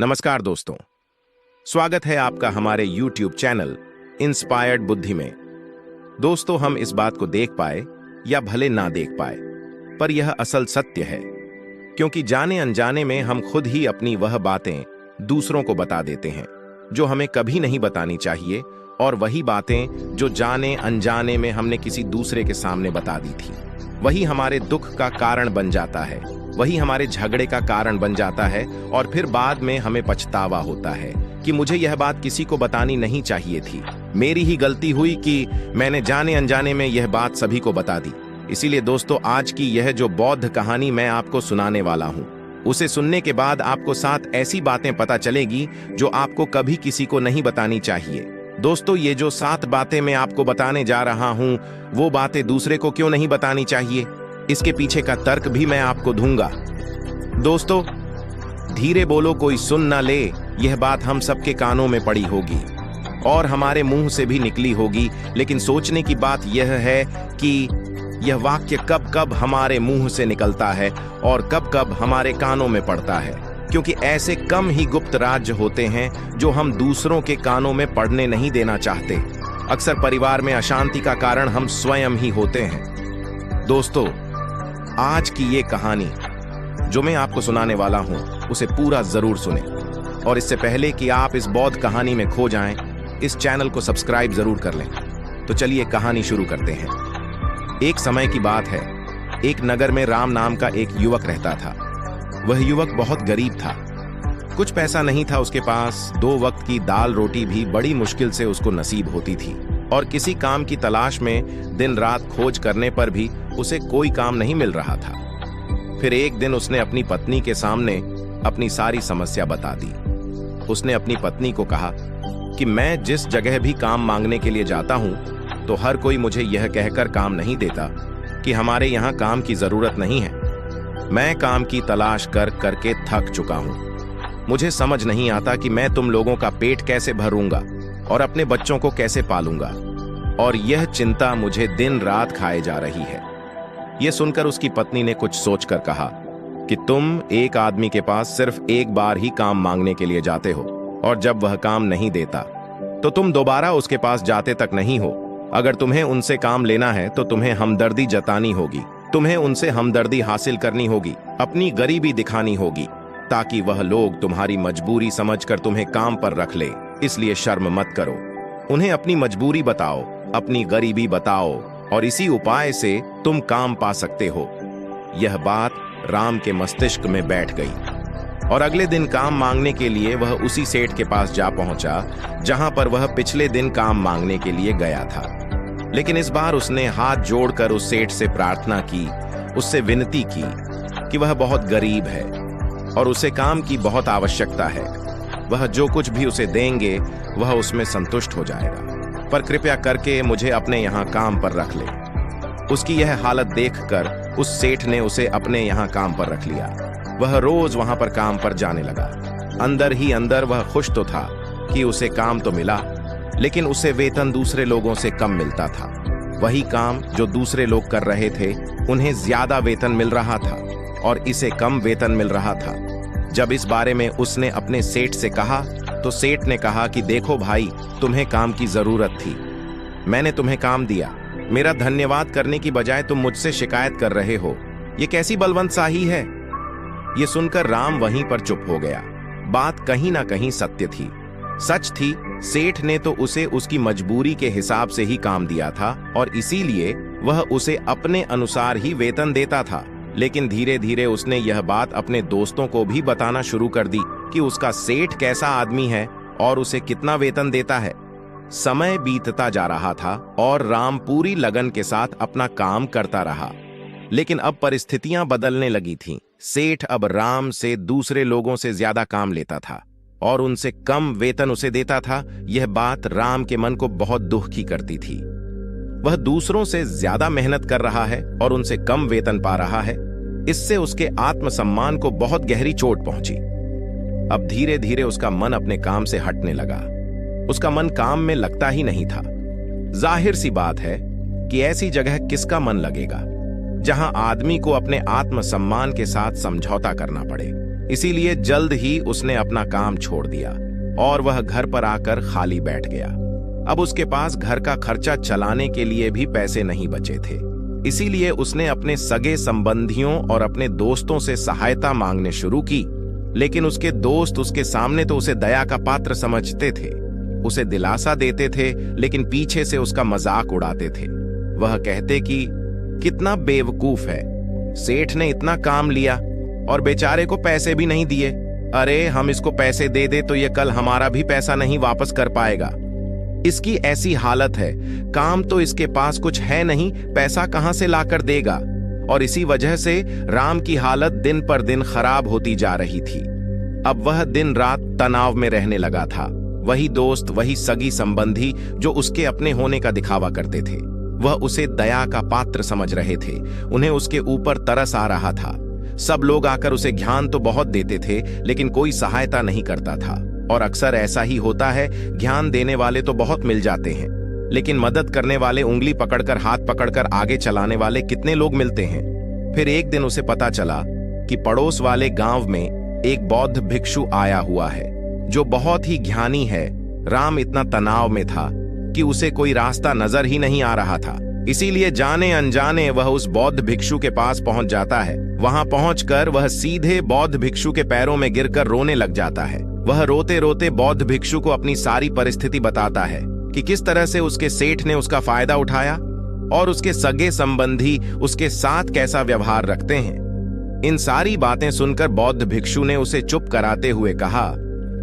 नमस्कार दोस्तों, स्वागत है आपका हमारे YouTube चैनल इंस्पायर्ड बुद्धि में। दोस्तों, हम इस बात को देख पाए या भले ना देख पाए, पर यह असल सत्य है, क्योंकि जाने अनजाने में हम खुद ही अपनी वह बातें दूसरों को बता देते हैं जो हमें कभी नहीं बतानी चाहिए, और वही बातें जो जाने अनजाने में हमने किसी दूसरे के सामने बता दी थी, वही हमारे दुख का कारण बन जाता है, वही हमारे झगड़े का कारण बन जाता है, और फिर बाद में हमें पछतावा होता है कि मुझे यह बात किसी को बतानी नहीं चाहिए थी, मेरी ही गलती हुई कि मैंने जाने अनजाने में यह बात सभी को बता दी। इसीलिए दोस्तों, आज की यह जो बौद्ध कहानी मैं आपको सुनाने वाला हूँ, उसे सुनने के बाद आपको 7 ऐसी बातें पता चलेगी जो आपको कभी किसी को नहीं बतानी चाहिए। दोस्तों, ये जो 7 बातें मैं आपको बताने जा रहा हूँ, वो बातें दूसरे को क्यों नहीं बतानी चाहिए, इसके पीछे का तर्क भी मैं आपको दूंगा। दोस्तों, धीरे बोलो कोई सुन ना ले, यह बात हम सबके कानों में पड़ी होगी और हमारे मुंह से भी निकली होगी, लेकिन सोचने की बात यह है कि यह वाक्य कब कब हमारे मुंह से निकलता है और कब कब हमारे कानों में पड़ता है, क्योंकि ऐसे कम ही गुप्त राज होते हैं जो हम दूसरों के कानों में पड़ने नहीं देना चाहते। अक्सर परिवार में अशांति का कारण हम स्वयं ही होते हैं। दोस्तों, आज की ये कहानी जो मैं आपको सुनाने वाला हूं, उसे पूरा जरूर सुने, और इससे पहले कि आप इस बौद्ध कहानी में खो जाएं, इस चैनल को सब्सक्राइब जरूर कर लें। तो चलिए कहानी शुरू करते हैं। एक समय की बात है, एक नगर में राम नाम का एक युवक रहता था। वह युवक बहुत गरीब था, कुछ पैसा नहीं था उसके पास, 2 वक्त की दाल रोटी भी बड़ी मुश्किल से उसको नसीब होती थी, और किसी काम की तलाश में दिन रात खोज करने पर भी उसे कोई काम नहीं मिल रहा था। फिर एक दिन उसने अपनी पत्नी के सामने अपनी सारी समस्या बता दी। उसने अपनी पत्नी को कहा कि मैं जिस जगह भी काम मांगने के लिए जाता हूं, तो हर कोई मुझे यह कहकर काम नहीं देता कि हमारे यहाँ काम की जरूरत नहीं है। मैं काम की तलाश कर करके थक चुका हूं। मुझे समझ नहीं आता कि मैं तुम लोगों का पेट कैसे भरूंगा और अपने बच्चों को कैसे पालूंगा, और यह चिंता मुझे दिन रात खाए जा रही है। यह सुनकर उसकी पत्नी ने कुछ सोचकर कहा कि तुम एक आदमी के पास सिर्फ एक बार ही काम मांगने के लिए जाते हो, और जब वह काम नहीं देता तो तुम दोबारा उसके पास जाते तक नहीं हो। अगर तुम्हें उनसे काम लेना है तो तुम्हें हमदर्दी जतानी होगी, तुम्हें उनसे हमदर्दी हासिल करनी होगी, अपनी गरीबी दिखानी होगी, ताकि वह लोग तुम्हारी मजबूरी समझकर तुम्हें काम पर रख ले। इसलिए शर्म मत करो, उन्हें अपनी मजबूरी बताओ, अपनी गरीबी बताओ, और इसी उपाय से तुम काम पा सकते हो। यह बात राम के मस्तिष्क में बैठ गई, और अगले दिन काम मांगने के लिए वह उसी सेठ के पास जा पहुंचा जहां पर वह पिछले दिन काम मांगने के लिए गया था। लेकिन इस बार उसने हाथ जोड़कर उस सेठ से प्रार्थना की, उससे विनती की कि वह बहुत गरीब है और उसे काम की बहुत आवश्यकता है। वह जो कुछ भी उसे देंगे वह उसमें संतुष्ट हो जाएगा, पर कृपया करके मुझे अपने यहाँ काम पर रख ले। उसकी यह हालत देखकर उस सेठ ने उसे अपने यहाँ काम पर रख लिया। वह रोज वहां पर काम पर जाने लगा। अंदर ही अंदर वह खुश तो था कि उसे काम तो मिला, लेकिन उसे वेतन दूसरे लोगों से कम मिलता था। वही काम जो दूसरे लोग कर रहे थे, उन्हें ज्यादा वेतन मिल रहा था और इसे कम वेतन मिल रहा था। जब इस बारे में उसने अपने सेठ से कहा, तो सेठ ने कहा कि देखो भाई, तुम्हें काम की जरूरत थी, मैंने तुम्हें काम दिया, मेरा धन्यवाद करने की बजाय तुम मुझसे शिकायत कर रहे हो, ये कैसी बलवंत शाही है। ये सुनकर राम वहीं पर चुप हो गया। बात कहीं ना कहीं सत्य थी, सच थी। सेठ ने तो उसे उसकी मजबूरी के हिसाब से ही काम दिया था, और इसीलिए वह उसे अपने अनुसार ही वेतन देता था। लेकिन धीरे धीरे उसने यह बात अपने दोस्तों को भी बताना शुरू कर दी कि उसका सेठ कैसा आदमी है और उसे कितना वेतन देता है। समय बीतता जा रहा था और राम पूरी लगन के साथ अपना काम करता रहा, लेकिन अब परिस्थितियां बदलने लगी थीं। सेठ अब राम से दूसरे लोगों से ज्यादा काम लेता था और उनसे कम वेतन उसे देता था। यह बात राम के मन को बहुत दुख की करती थी। वह दूसरों से ज्यादा मेहनत कर रहा है और उनसे कम वेतन पा रहा है। इससे उसके आत्मसम्मान को बहुत गहरी चोट पहुंची। अब धीरे धीरे उसका मन अपने काम से हटने लगा। उसका मन काम में लगता ही नहीं था। जाहिर सी बात है कि ऐसी जगह किसका मन लगेगा जहां आदमी को अपने आत्मसम्मान के साथ समझौता करना पड़े। इसीलिए जल्द ही उसने अपना काम छोड़ दिया और वह घर पर आकर खाली बैठ गया। अब उसके पास घर का खर्चा चलाने के लिए भी पैसे नहीं बचे थे। इसीलिए उसने अपने सगे संबंधियों और अपने दोस्तों से सहायता मांगने शुरू की। लेकिन उसके दोस्त उसके सामने तो उसे दया का पात्र समझते थे, उसे दिलासा देते थे, लेकिन पीछे से उसका मजाक उड़ाते थे। वह कहते कि कितना बेवकूफ है, सेठ ने इतना काम लिया और बेचारे को पैसे भी नहीं दिए। अरे हम इसको पैसे दे दे तो ये कल हमारा भी पैसा नहीं वापस कर पाएगा। इसकी ऐसी हालत है, काम तो इसके पास कुछ है नहीं, पैसा कहां से लाकर देगा। और इसी वजह से राम की हालत दिन पर दिन खराब होती जा रही थी। अब वह दिन रात तनाव में रहने लगा था। वही दोस्त, वही सगी संबंधी जो उसके अपने होने का दिखावा करते थे, वह उसे दया का पात्र समझ रहे थे। उन्हें उसके ऊपर तरस आ रहा था। सब लोग आकर उसे ज्ञान तो बहुत देते थे, लेकिन कोई सहायता नहीं करता था। और अक्सर ऐसा ही होता है, ज्ञान देने वाले तो बहुत मिल जाते हैं, लेकिन मदद करने वाले, उंगली पकड़कर हाथ पकड़कर आगे चलाने वाले कितने लोग मिलते हैं। फिर एक दिन उसे पता चला कि पड़ोस वाले गांव में एक बौद्ध भिक्षु आया हुआ है जो बहुत ही ज्ञानी है। राम इतना तनाव में था कि उसे कोई रास्ता नजर ही नहीं आ रहा था। इसीलिए जाने अनजाने वह उस बौद्ध भिक्षु के पास पहुंच जाता है। वहां पहुंचकर वह सीधे बौद्ध भिक्षु के पैरों में गिरकर रोने लग जाता है। वह रोते रोते बौद्ध भिक्षु को अपनी सारी परिस्थिति बताता है कि किस तरह से उसके सेठ ने उसका फायदा उठाया और उसके सगे संबंधी उसके साथ कैसा व्यवहार रखते हैं। इन सारी बातें सुनकर बौद्ध भिक्षु ने उसे चुप कराते हुए कहा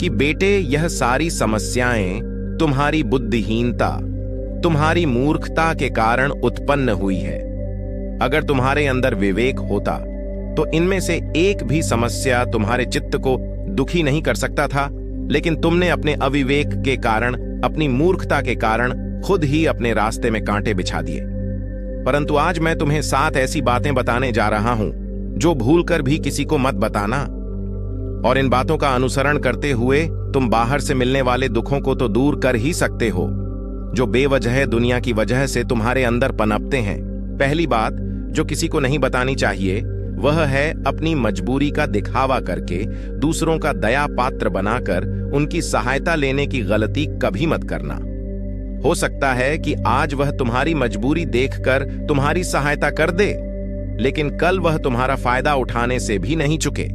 कि बेटे, यह सारी समस्याएं तुम्हारी बुद्धिहीनता, तुम्हारी मूर्खता के कारण उत्पन्न हुई है। अगर तुम्हारे अंदर विवेक होता तो इनमें से एक भी समस्या तुम्हारे चित्त को दुखी नहीं कर सकता था, लेकिन तुमने अपने अविवेक के कारण, अपनी मूर्खता के कारण खुद ही अपने रास्ते में कांटे बिछा दिए। परंतु आज मैं तुम्हें 7 ऐसी बातें बताने जा रहा हूं जो भूलकर भी किसी को मत बताना। और इन बातों का अनुसरण करते हुए तुम बाहर से मिलने वाले दुखों को तो दूर कर ही सकते हो जो बेवजह दुनिया की वजह से तुम्हारे अंदर पनपते हैं। पहली बात जो किसी को नहीं बतानी चाहिए वह है अपनी मजबूरी का दिखावा करके दूसरों का दया पात्र बनाकर उनकी सहायता लेने की गलती कभी मत करना। हो सकता है कि आज वह तुम्हारी मजबूरी देखकर तुम्हारी सहायता कर दे, लेकिन कल वह तुम्हारा फायदा उठाने से भी नहीं चुके।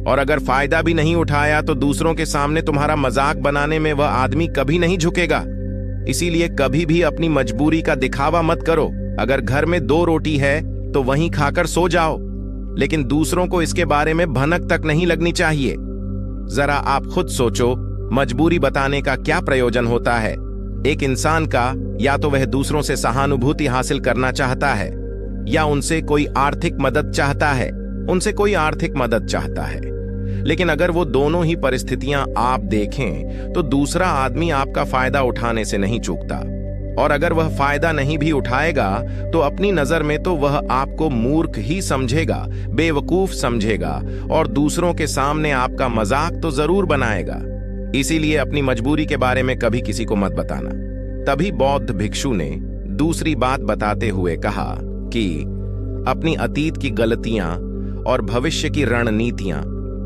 और अगर फायदा भी नहीं उठाया तो दूसरों के सामने तुम्हारा मजाक बनाने में वह आदमी कभी नहीं झुकेगा। इसीलिए कभी भी अपनी मजबूरी का दिखावा मत करो। अगर घर में 2 रोटी है तो वहीं खाकर सो जाओ, लेकिन दूसरों को इसके बारे में भनक तक नहीं लगनी चाहिए। जरा आप खुद सोचो, मजबूरी बताने का क्या प्रयोजन होता है। एक इंसान का या तो वह दूसरों से सहानुभूति हासिल करना चाहता है या उनसे कोई आर्थिक मदद चाहता है, लेकिन अगर वो दोनों ही परिस्थितियां आप देखें तो दूसरा आदमी आपका फायदा उठाने से नहीं चूकता। और अगर वह फायदा नहीं भी उठाएगा तो अपनी नजर में तो वह आपको मूर्ख ही समझेगा, बेवकूफ समझेगा और दूसरों के सामने आपका मजाक तो जरूर बनाएगा। इसीलिए अपनी मजबूरी के बारे में कभी किसी को मत बताना। तभी बौद्ध भिक्षु ने दूसरी बात बताते हुए कहा कि अपनी अतीत की गलतियां और भविष्य की रणनीतियां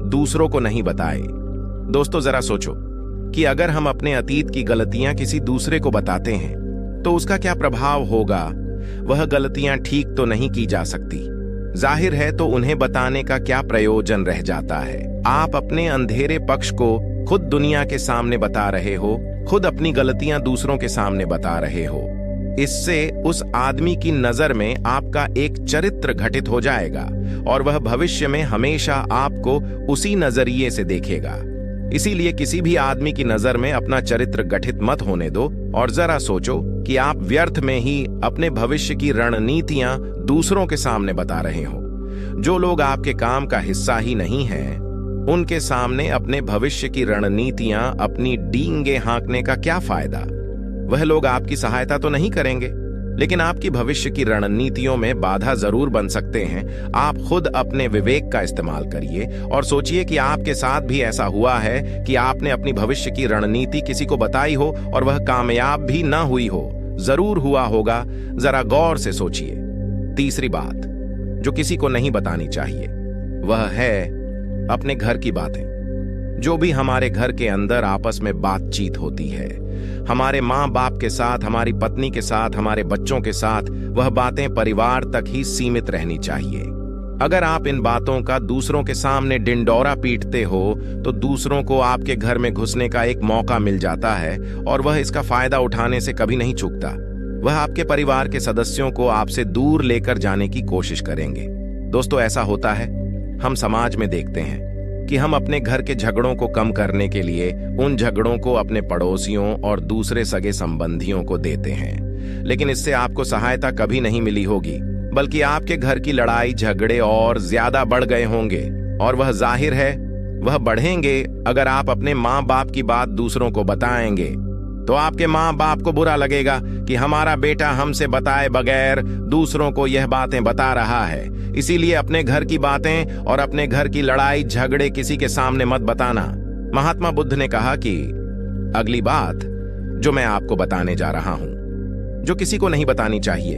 दूसरों को नहीं बताए। दोस्तों जरा सोचो कि अगर हम अपने अतीत की गलतियां किसी दूसरे को बताते हैं तो उसका क्या प्रभाव होगा। वह गलतियां ठीक तो नहीं की जा सकती, जाहिर है, तो उन्हें बताने का क्या प्रयोजन रह जाता है। आप अपने अंधेरे पक्ष को खुद दुनिया के सामने बता रहे हो, खुद अपनी गलतियां दूसरों के सामने बता रहे हो। इससे उस आदमी की नजर में आपका एक चरित्र घटित हो जाएगा और वह भविष्य में हमेशा आपको उसी नजरिए से देखेगा। इसीलिए किसी भी आदमी की नजर में अपना चरित्र गठित मत होने दो और जरा सोचो कि आप व्यर्थ में ही अपने भविष्य की रणनीतियां दूसरों के सामने बता रहे हो। जो लोग आपके काम का हिस्सा ही नहीं हैं, उनके सामने अपने भविष्य की रणनीतियां, अपनी डींगे हाँकने का क्या फायदा। वह लोग आपकी सहायता तो नहीं करेंगे, लेकिन आपकी भविष्य की रणनीतियों में बाधा जरूर बन सकते हैं। आप खुद अपने विवेक का इस्तेमाल करिए और सोचिए कि आपके साथ भी ऐसा हुआ है कि आपने अपनी भविष्य की रणनीति किसी को बताई हो और वह कामयाब भी ना हुई हो। जरूर हुआ होगा, जरा गौर से सोचिए। तीसरी बात जो किसी को नहीं बतानी चाहिए वह है अपने घर की बातें। जो भी हमारे घर के अंदर आपस में बातचीत होती है, हमारे माँ बाप के साथ, हमारी पत्नी के साथ, हमारे बच्चों के साथ, वह बातें परिवार तक ही सीमित रहनी चाहिए। अगर आप इन बातों का दूसरों के सामने डिंडोरा पीटते हो तो दूसरों को आपके घर में घुसने का एक मौका मिल जाता है और वह इसका फायदा उठाने से कभी नहीं चूकता। वह आपके परिवार के सदस्यों को आपसे दूर लेकर जाने की कोशिश करेंगे। दोस्तों, ऐसा होता है, हम समाज में देखते हैं कि हम अपने घर के झगड़ों को कम करने के लिए उन झगड़ों को अपने पड़ोसियों और दूसरे सगे संबंधियों को देते हैं, लेकिन इससे आपको सहायता कभी नहीं मिली होगी, बल्कि आपके घर की लड़ाई झगड़े और ज्यादा बढ़ गए होंगे। और वह जाहिर है, वह बढ़ेंगे अगर आप अपने माँ बाप की बात दूसरों को बताएंगे। तो आपके माँ बाप को बुरा लगेगा कि हमारा बेटा हमसे बताए बगैर दूसरों को यह बातें बता रहा है। इसीलिए अपने घर की बातें और अपने घर की लड़ाई झगड़े किसी के सामने मत बताना। महात्मा बुद्ध ने कहा कि अगली बात जो मैं आपको बताने जा रहा हूं, जो किसी को नहीं बतानी चाहिए,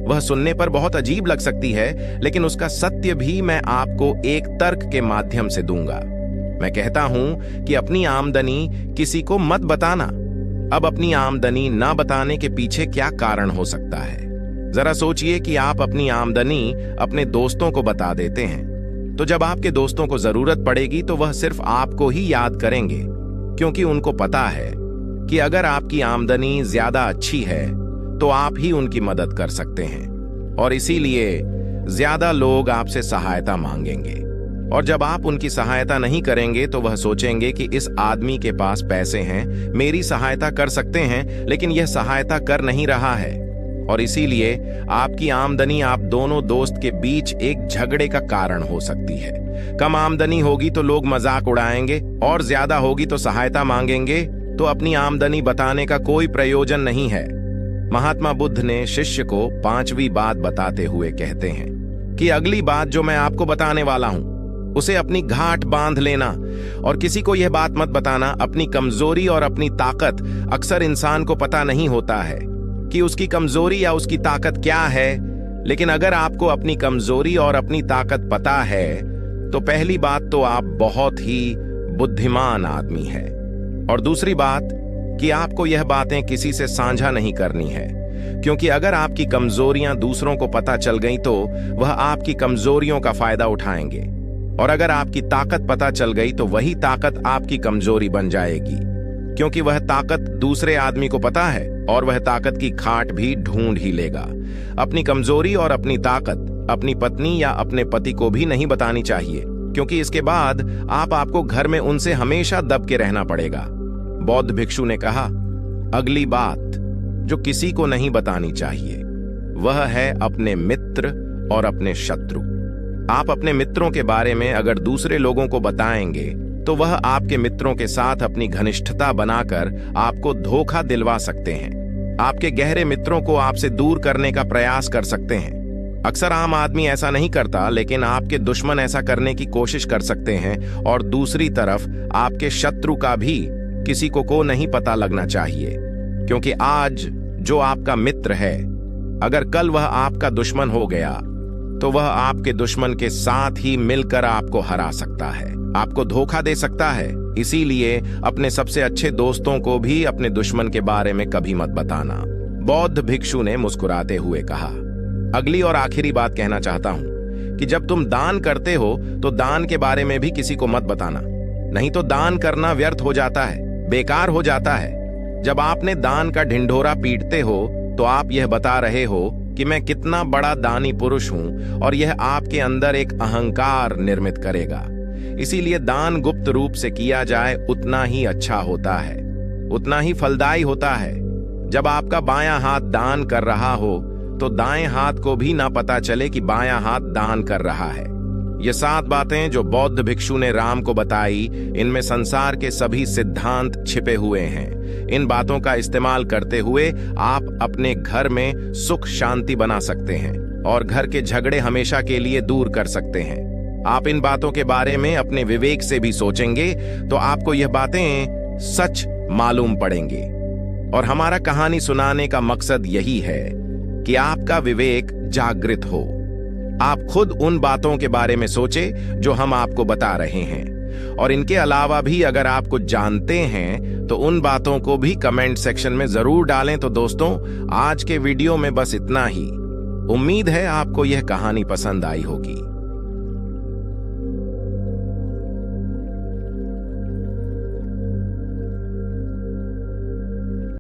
वह सुनने पर बहुत अजीब लग सकती है, लेकिन उसका सत्य भी मैं आपको एक तर्क के माध्यम से दूंगा। मैं कहता हूं कि अपनी आमदनी किसी को मत बताना। अब अपनी आमदनी ना बताने के पीछे क्या कारण हो सकता है? जरा सोचिए कि आप अपनी आमदनी अपने दोस्तों को बता देते हैं, तो जब आपके दोस्तों को जरूरत पड़ेगी तो वह सिर्फ आपको ही याद करेंगे, क्योंकि उनको पता है कि अगर आपकी आमदनी ज्यादा अच्छी है तो आप ही उनकी मदद कर सकते हैं, और इसीलिए ज्यादा लोग आपसे सहायता मांगेंगे। और जब आप उनकी सहायता नहीं करेंगे तो वह सोचेंगे कि इस आदमी के पास पैसे हैं, मेरी सहायता कर सकते हैं, लेकिन यह सहायता कर नहीं रहा है। और इसीलिए आपकी आमदनी आप दोनों दोस्त के बीच एक झगड़े का कारण हो सकती है। कम आमदनी होगी तो लोग मजाक उड़ाएंगे, और ज्यादा होगी तो सहायता मांगेंगे, तो अपनी आमदनी बताने का कोई प्रयोजन नहीं है। महात्मा बुद्ध ने शिष्य को 5वीं बात बताते हुए कहते हैं कि अगली बात जो मैं आपको बताने वाला हूं उसे अपनी घाट बांध लेना, और किसी को यह बात मत बताना। अपनी कमजोरी और अपनी ताकत अक्सर इंसान को पता नहीं होता है कि उसकी कमजोरी या उसकी ताकत क्या है, लेकिन अगर आपको अपनी कमजोरी और अपनी ताकत पता है तो पहली बात तो आप बहुत ही बुद्धिमान आदमी है, और दूसरी बात कि आपको यह बातें किसी से साझा नहीं करनी है, क्योंकि अगर आपकी कमजोरियां दूसरों को पता चल गई तो वह आपकी कमजोरियों का फायदा उठाएंगे, और अगर आपकी ताकत पता चल गई तो वही ताकत आपकी कमजोरी बन जाएगी, क्योंकि वह ताकत दूसरे आदमी को पता है और वह ताकत की खाट भी ढूंढ ही लेगा। अपनी कमजोरी और अपनी ताकत अपनी पत्नी या अपने पति को भी नहीं बतानी चाहिए, क्योंकि इसके बाद आपको घर में उनसे हमेशा दब के रहना पड़ेगा। बौद्ध भिक्षु ने कहा, अगली बात जो किसी को नहीं बतानी चाहिए वह है अपने मित्र और अपने शत्रु। आप अपने मित्रों के बारे में अगर दूसरे लोगों को बताएंगे तो वह आपके मित्रों के साथ अपनी घनिष्ठता बनाकर आपको धोखा दिलवा सकते हैं। आपके गहरे मित्रों को आपसे दूर करने का प्रयास कर सकते हैं। अक्सर आम आदमी ऐसा नहीं करता, लेकिन आपके दुश्मन ऐसा करने की कोशिश कर सकते हैं, और दूसरी तरफ आपके शत्रु का भी किसी को नहीं पता लगना चाहिए, क्योंकि आज जो आपका मित्र है, अगर कल वह आपका दुश्मन हो गया तो वह आपके दुश्मन के साथ ही मिलकर आपको हरा सकता है, आपको धोखा दे सकता है। इसीलिए अपने सबसे अच्छे दोस्तों को भी अपने दुश्मन के बारे में कभी मत बताना। बौद्ध भिक्षु ने मुस्कुराते हुए कहा, अगली और आखिरी बात कहना चाहता हूं कि जब तुम दान करते हो तो दान के बारे में भी किसी को मत बताना, नहीं तो दान करना व्यर्थ हो जाता है, बेकार हो जाता है। जब आपने दान का ढिंढोरा पीटते हो तो आप यह बता रहे हो कि मैं कितना बड़ा दानी पुरुष हूं, और यह आपके अंदर एक अहंकार निर्मित करेगा। इसीलिए दान गुप्त रूप से किया जाए उतना ही अच्छा होता है, उतना ही फलदायी होता है। जब आपका बायां हाथ दान कर रहा हो तो दाएं हाथ को भी ना पता चले कि बायां हाथ दान कर रहा है। ये 7 बातें जो बौद्ध भिक्षु ने राम को बताई, इनमें संसार के सभी सिद्धांत छिपे हुए हैं। इन बातों का इस्तेमाल करते हुए आप अपने घर में सुख शांति बना सकते हैं और घर के झगड़े हमेशा के लिए दूर कर सकते हैं। आप इन बातों के बारे में अपने विवेक से भी सोचेंगे तो आपको यह बातें सच मालूम पड़ेंगे। और हमारा कहानी सुनाने का मकसद यही है कि आपका विवेक जागृत हो, आप खुद उन बातों के बारे में सोचें जो हम आपको बता रहे हैं, और इनके अलावा भी अगर आप कुछ जानते हैं तो उन बातों को भी कमेंट सेक्शन में जरूर डालें। तो दोस्तों, आज के वीडियो में बस इतना ही। उम्मीद है आपको यह कहानी पसंद आई होगी।